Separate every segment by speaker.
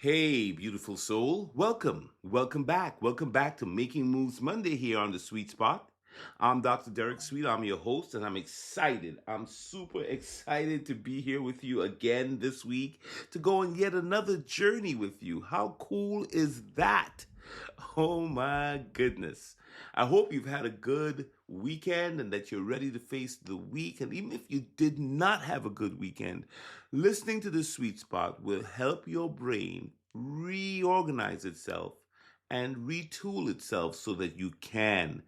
Speaker 1: Hey, beautiful soul. Welcome. Welcome back. Welcome back to Making Moves Monday here on the Sweet Spot. I'm Dr. Derek Sweet. I'm your host, and I'm excited. I'm super excited to be here with you again this week to go on yet another journey with you. How cool is that? Oh my goodness. I hope you've had a good weekend and that you're ready to face the week. And even if you did not have a good weekend, listening to the Sweet Spot will help your brain reorganize itself and retool itself so that you can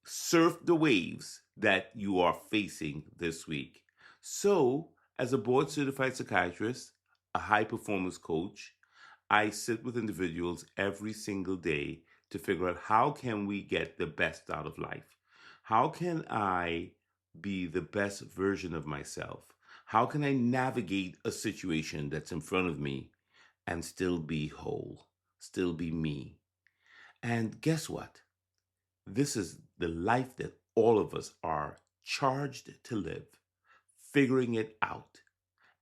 Speaker 1: surf the waves that you are facing this week. So, as a board certified psychiatrist, a high performance coach, I sit with individuals every single day to figure out how can we get the best out of life? How can I be the best version of myself? How can I navigate a situation that's in front of me and still be whole, still be me? And guess what? This is the life that all of us are charged to live, figuring it out.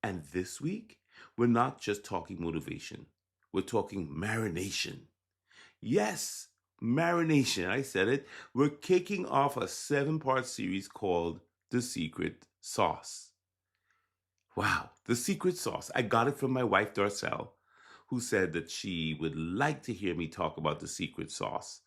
Speaker 1: And this week, we're not just talking motivation, we're talking marination. Yes, marination. I said it. We're kicking off a 7-part series called The Secret Sauce. Wow, The Secret Sauce. I got it from my wife, Darcel, who said that she would like to hear me talk about the secret sauce.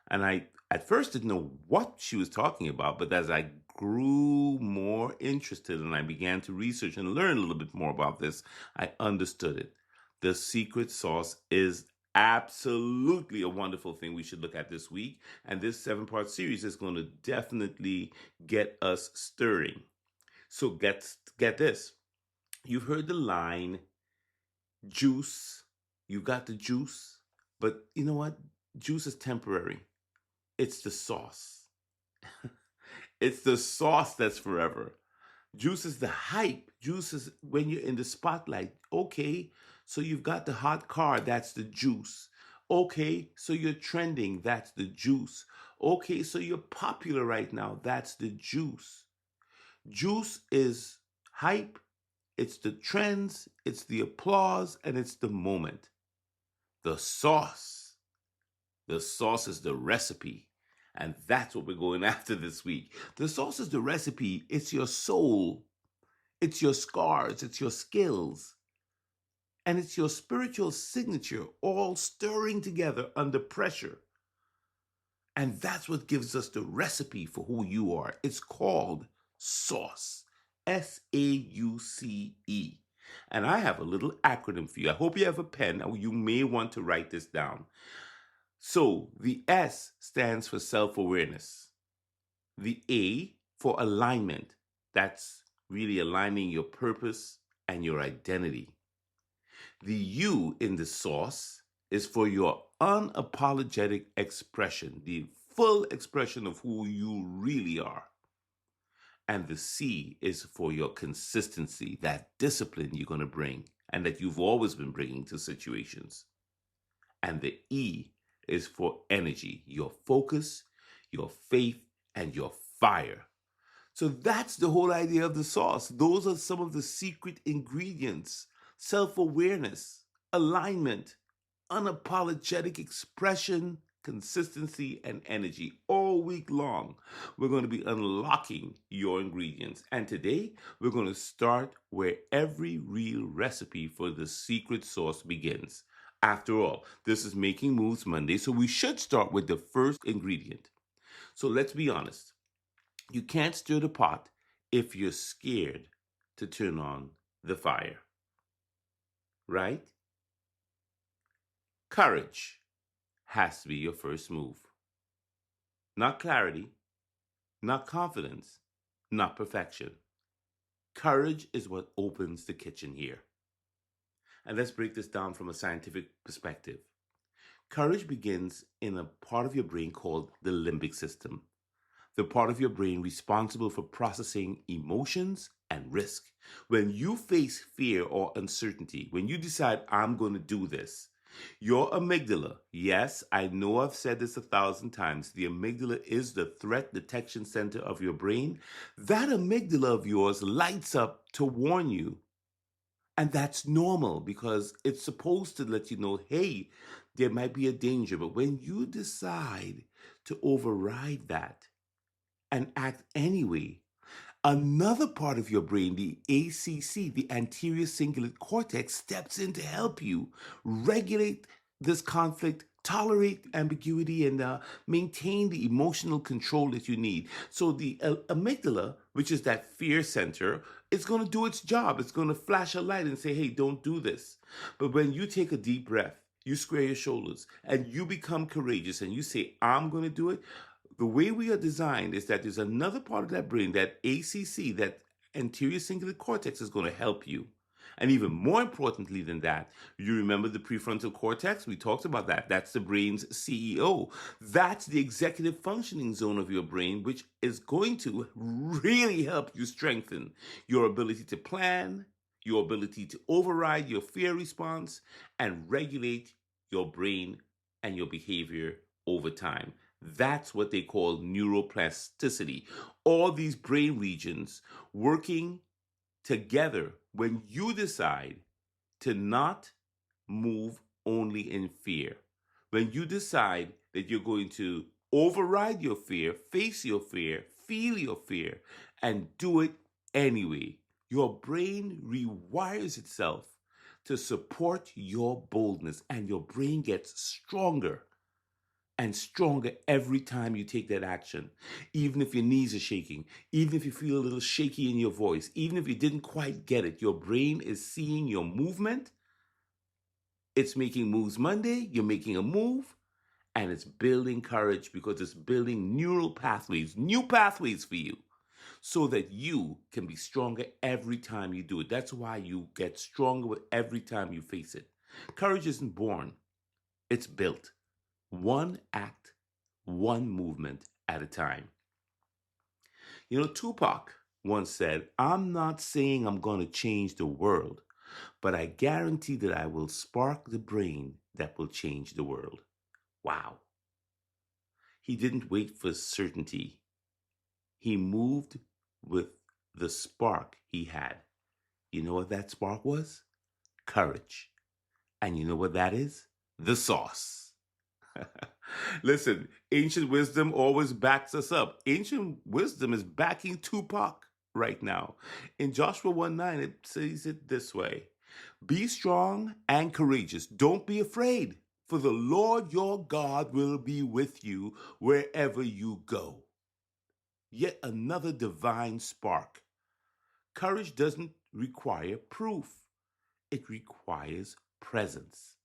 Speaker 1: And I at first didn't know what she was talking about, but as I grew more interested and I began to research and learn a little bit more about this, I understood it. The secret sauce is absolutely a wonderful thing we should look at this week. And this 7-part series is going to definitely get us stirring. So get this. You've heard the line, juice, you got the juice, but you know what? Juice is temporary. It's the sauce. It's the sauce that's forever. Juice is the hype. Juice is when you're in the spotlight. Okay, so you've got the hot car. That's the juice. Okay, so you're trending. That's the juice. Okay, so you're popular right now. That's the juice. Juice is hype. It's the trends. It's the applause. And it's the moment. The sauce. The sauce is the recipe. And that's what we're going after this week. The sauce is the recipe. It's your soul. It's your scars. It's your skills. And it's your spiritual signature all stirring together under pressure. And that's what gives us the recipe for who you are. It's called SAUCE. S-A-U-C-E. And I have a little acronym for you. I hope you have a pen. You may want to write this down. So the S stands for self-awareness. The A for alignment. That's really aligning your purpose and your identity. The U in the sauce is for your unapologetic expression, the full expression of who you really are. And the C is for your consistency, that discipline you're going to bring and that you've always been bringing to situations. And the E is for energy, your focus, your faith, and your fire. So that's the whole idea of the sauce. Those are some of the secret ingredients: self-awareness, alignment, unapologetic expression, consistency, and energy. All week long, we're going to be unlocking your ingredients. And today, we're going to start where every real recipe for the secret sauce begins. After all, this is Making Moves Monday, so we should start with the first ingredient. So let's be honest. You can't stir the pot if you're scared to turn on the fire, right? Courage has to be your first move. Not clarity, not confidence, not perfection. Courage is what opens the kitchen here. And let's break this down from a scientific perspective. Courage begins in a part of your brain called the limbic system, the part of your brain responsible for processing emotions and risk. When you face fear or uncertainty, when you decide, I'm going to do this, your amygdala, yes, I know I've said this 1,000 times, the amygdala is the threat detection center of your brain. That amygdala of yours lights up to warn you And that's normal because it's supposed to let you know, hey, there might be a danger. But when you decide to override that and act anyway, another part of your brain, the ACC, the anterior cingulate cortex, steps in to help you regulate this conflict, tolerate ambiguity, and maintain the emotional control that you need. So the amygdala, which is that fear center, is going to do its job. It's going to flash a light and say, hey, don't do this. But when you take a deep breath, you square your shoulders and you become courageous and you say, I'm going to do it, the way we are designed is that there's another part of that brain, that ACC, that anterior cingulate cortex, is going to help you. And even more importantly than that, you remember the prefrontal cortex? We talked about that. That's the brain's CEO. That's the executive functioning zone of your brain, which is going to really help you strengthen your ability to plan, your ability to override your fear response, and regulate your brain and your behavior over time. That's what they call neuroplasticity. All these brain regions working together when you decide to not move only in fear. When you decide that you're going to override your fear, face your fear, feel your fear, and do it anyway, your brain rewires itself to support your boldness, and your brain gets stronger and stronger every time you take that action. Even if your knees are shaking, even if you feel a little shaky in your voice, even if you didn't quite get it, your brain is seeing your movement. It's making moves Monday, you're making a move, and it's building courage because it's building neural pathways, new pathways for you, so that you can be stronger every time you do it. That's why you get stronger with every time you face it. Courage isn't born, it's built. One act, one movement at a time. You know, Tupac once said, I'm not saying I'm going to change the world, but I guarantee that I will spark the brain that will change the world. Wow. He didn't wait for certainty. He moved with the spark he had. You know what that spark was? Courage. And you know what that is? The sauce. Listen, ancient wisdom always backs us up. Ancient wisdom is backing Tupac right now. In Joshua 1:9, it says it this way: Be strong and courageous. Don't be afraid, for the Lord your God will be with you wherever you go. Yet another divine spark. Courage doesn't require proof, it requires presence.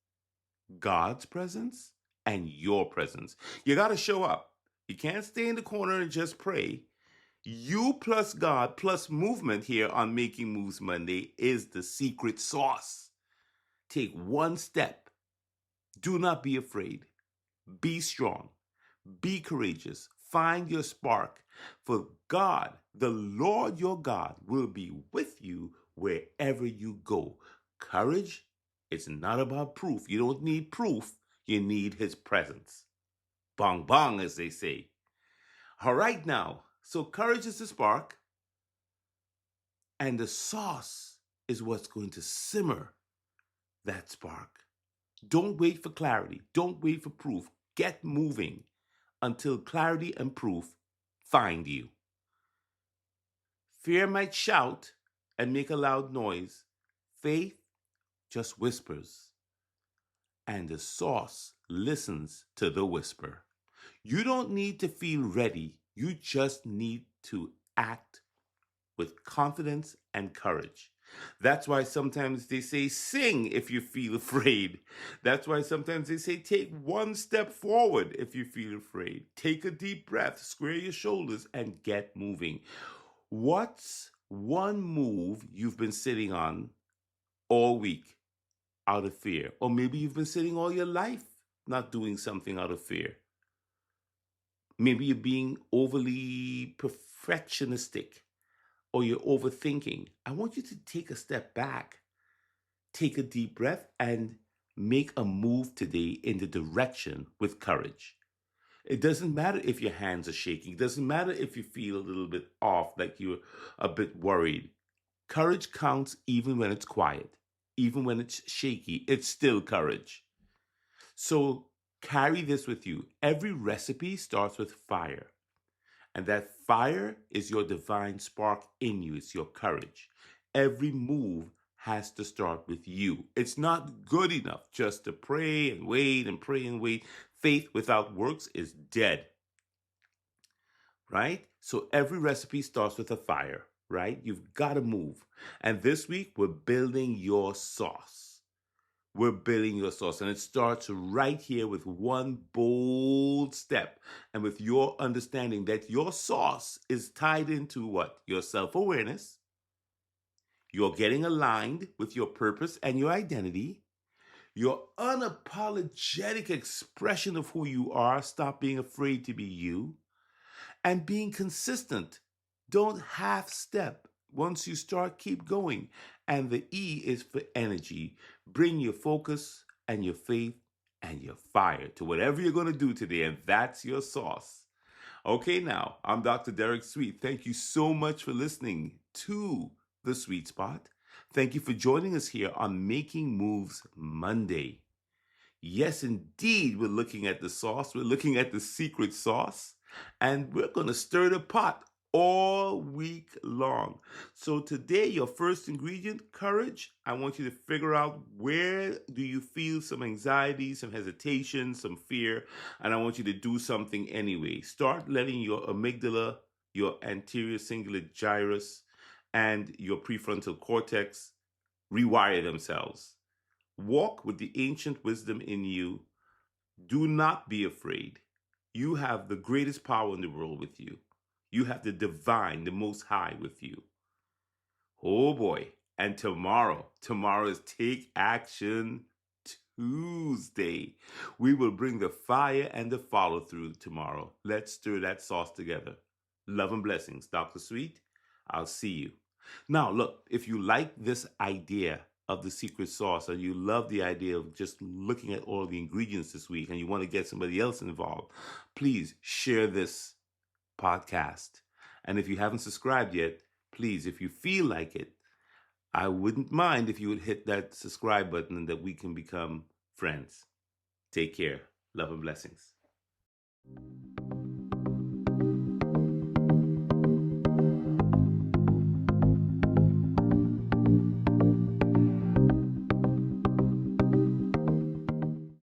Speaker 1: God's presence and your presence. You got to show up. You can't stay in the corner and just pray. You plus God plus movement here on Making Moves Monday is the secret sauce. Take one step. Do not be afraid. Be strong. Be courageous. Find your spark. For God, the Lord your God, will be with you wherever you go. Courage, it's not about proof. You don't need proof. You need his presence. Bong bong, as they say. All right, now. So courage is the spark, and the sauce is what's going to simmer that spark. Don't wait for clarity. Don't wait for proof. Get moving until clarity and proof find you. Fear might shout and make a loud noise. Faith just whispers, and the sauce listens to the whisper. You don't need to feel ready. You just need to act with confidence and courage. That's why sometimes they say sing if you feel afraid. That's why sometimes they say take one step forward if you feel afraid. Take a deep breath, square your shoulders, and get moving. What's one move you've been sitting on all week out of fear? Or maybe you've been sitting all your life not doing something out of fear. Maybe you're being overly perfectionistic or you're overthinking. I want you to take a step back, take a deep breath, and make a move today in the direction with courage. It doesn't matter if your hands are shaking. It doesn't matter if you feel a little bit off, like you're a bit worried. Courage counts even when it's quiet. Even when it's shaky, it's still courage. So carry this with you. Every recipe starts with fire. And that fire is your divine spark in you, it's your courage. Every move has to start with you. It's not good enough just to pray and wait and pray and wait. Faith without works is dead, right? So every recipe starts with a fire, right? You've got to move. And this week, we're building your sauce. We're building your sauce. And it starts right here with one bold step and with your understanding that your sauce is tied into what? Your self awareness. You're getting aligned with your purpose and your identity. Your unapologetic expression of who you are. Stop being afraid to be you. And being consistent. Don't half step. Once you start, keep going. And the E is for energy. Bring your focus and your faith and your fire to whatever you're going to do today, and that's your sauce. Okay, now, I'm Dr. Derek Sweet. Thank you so much for listening to The Sweet Spot. Thank you for joining us here on Making Moves Monday. Yes, indeed, we're looking at the sauce. We're looking at the secret sauce, and we're going to stir the pot all week long. So today, your first ingredient, courage. I want you to figure out where do you feel some anxiety, some hesitation, some fear, and I want you to do something anyway. Start letting your amygdala, your anterior cingulate gyrus, and your prefrontal cortex rewire themselves. Walk with the ancient wisdom in you. Do not be afraid. You have the greatest power in the world with you. You have the divine, the most high with you. Oh boy. And tomorrow is Take Action Tuesday. We will bring the fire and the follow through tomorrow. Let's stir that sauce together. Love and blessings, Dr. Sweet. I'll see you. Now, look, if you like this idea of the secret sauce and you love the idea of just looking at all the ingredients this week and you want to get somebody else involved, please share this podcast. And if you haven't subscribed yet, please, if you feel like it, I wouldn't mind if you would hit that subscribe button and that we can become friends. Take care. Love and blessings.